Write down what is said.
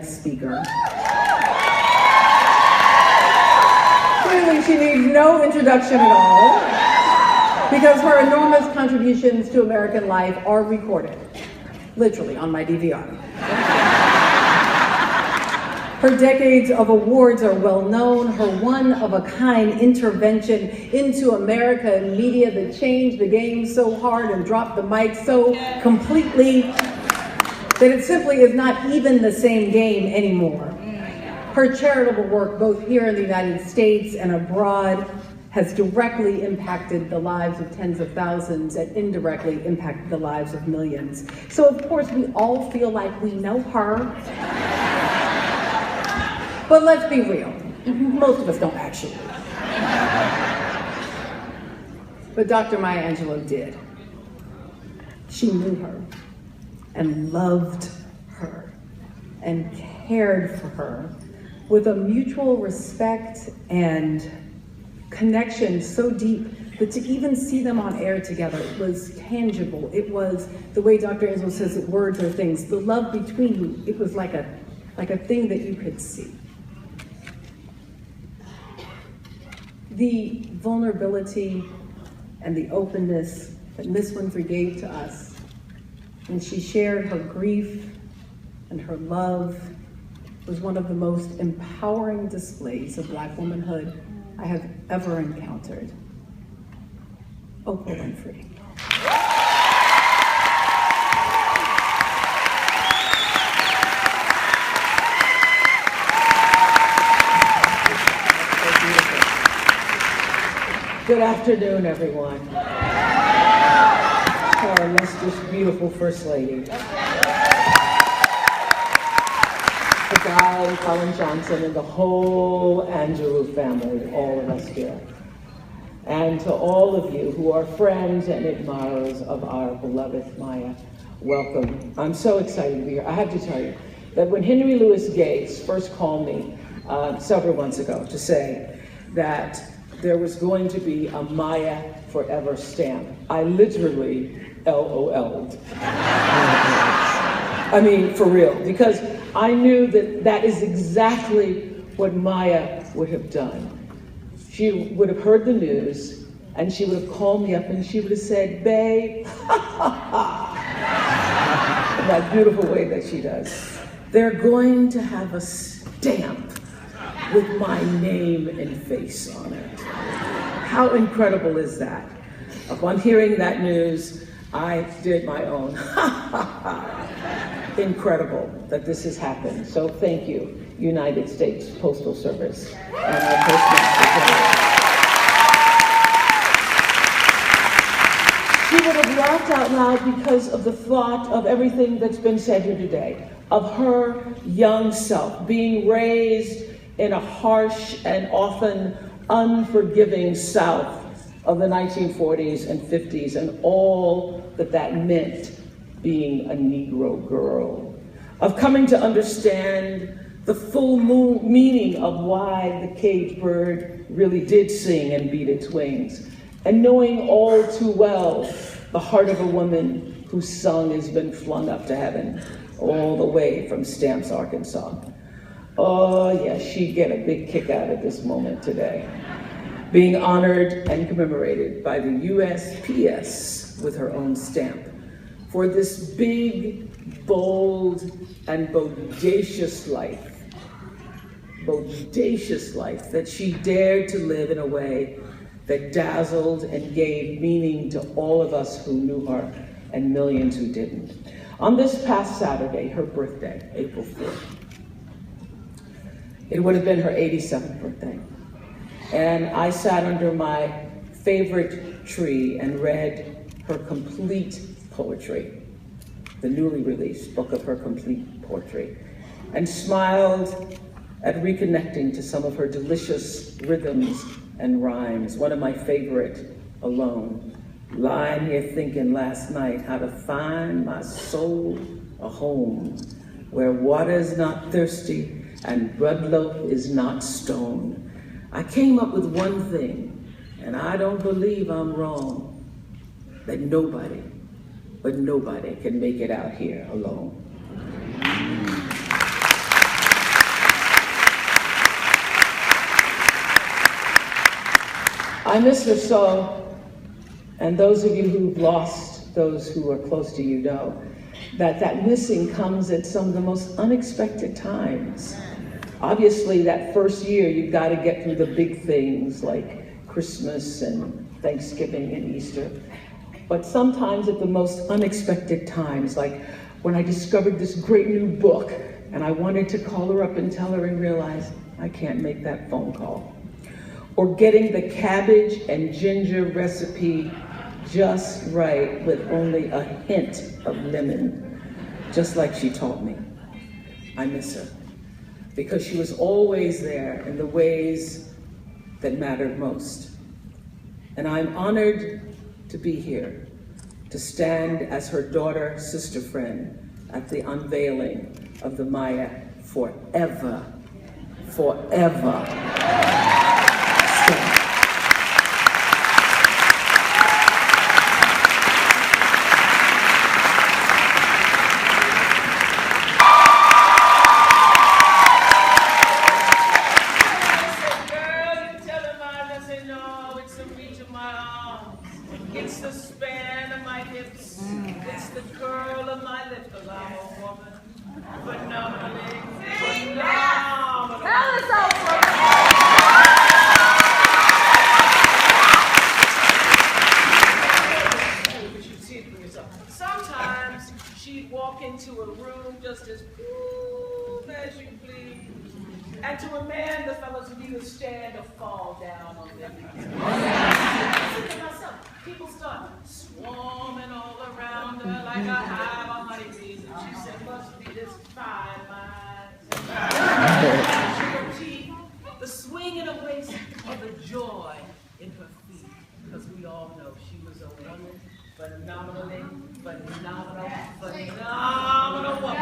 next speaker. Clearly, she needs no introduction at all, because her enormous contributions to American life are recorded, literally, on my DVR. Her decades of awards are well known. Her one-of-a-kind intervention into America and media that changed the game so hard and dropped the mic so completely that it simply is not even the same game anymore. Her charitable work, both here in the United States and abroad, has directly impacted the lives of tens of thousands and indirectly impacted the lives of millions. So of course we all feel like we know her. But let's be real, most of us don't actually. But Dr. Maya Angelou did. She knew her and loved her and cared for her with a mutual respect and connection so deep that to even see them on air together was tangible. It was, the way Dr. Angelou says that words are things, the love between you, it was like a thing that you could see. The vulnerability and the openness that Miss Winfrey gave to us when she shared her grief and her love was one of the most empowering displays of Black womanhood I have ever encountered. Oprah Winfrey. Good afternoon, everyone. Our illustrious, beautiful First Lady. The guy, Colin Johnson, and the whole Angelou family, all of us here. And to all of you who are friends and admirers of our beloved Maya, welcome. I'm so excited to be here. I have to tell you that when Henry Louis Gates first called me several months ago to say that there was going to be a Maya Forever stamp, I literally LOL'd. I mean, for real, because I knew that that is exactly what Maya would have done. She would have heard the news, and she would have called me up and she would have said, babe, that beautiful way that she does. They're going to have a stamp with my name and face on it. How incredible is that? Upon hearing that news, I did my own. Incredible that this has happened. So thank you, United States Postal Service and our Postmaster General. She would have laughed out loud because of the thought of everything that's been said here today, of her young self being raised in a harsh and often unforgiving South of the 1940s and 50s, and all that that meant being a Negro girl, of coming to understand the full meaning of why the caged bird really did sing and beat its wings, and knowing all too well the heart of a woman whose song has been flung up to heaven all the way from Stamps, Arkansas. Oh yeah, she'd get a big kick out of this moment today, being honored and commemorated by the USPS with her own stamp for this big, bold, and bodacious life that she dared to live in a way that dazzled and gave meaning to all of us who knew her and millions who didn't. On this past Saturday, her birthday, April 4th, it would have been her 87th birthday. And I sat under my favorite tree and read her complete poetry, the newly released book of her complete poetry, and smiled at reconnecting to some of her delicious rhythms and rhymes. One of my favorite, Alone. Lying here thinking last night how to find my soul a home where water is not thirsty and bread loaf is not stone. I came up with one thing, and I don't believe I'm wrong, that nobody, but nobody can make it out here alone. I miss her so, and those of you who've lost those who are close to you know that missing comes at some of the most unexpected times. Obviously, that first year, you've got to get through the big things like Christmas and Thanksgiving and Easter. But sometimes at the most unexpected times, like when I discovered this great new book and I wanted to call her up and tell her and realize I can't make that phone call. Or getting the cabbage and ginger recipe just right with only a hint of lemon, just like she taught me. I miss her because she was always there in the ways that mattered most. And I'm honored to be here, to stand as her daughter, sister friend at the unveiling of the Maya forever, forever. It's the span of my hips. It's the curl of my lips. 'Cause I'm a woman. Phenomenally. Phenomenal. Tell us, Oprah. But you see it for yourself. Sometimes she'd walk into a room just as cool as you please. And to a man, the fellas would either stand or fall down on their knees. People start swarming all around her like a hive of honeybees. And she said, must be this fine mind. Her teeth, the swing in her waist, or the joy in her feet. Because we all know she was a woman, phenomenal woman.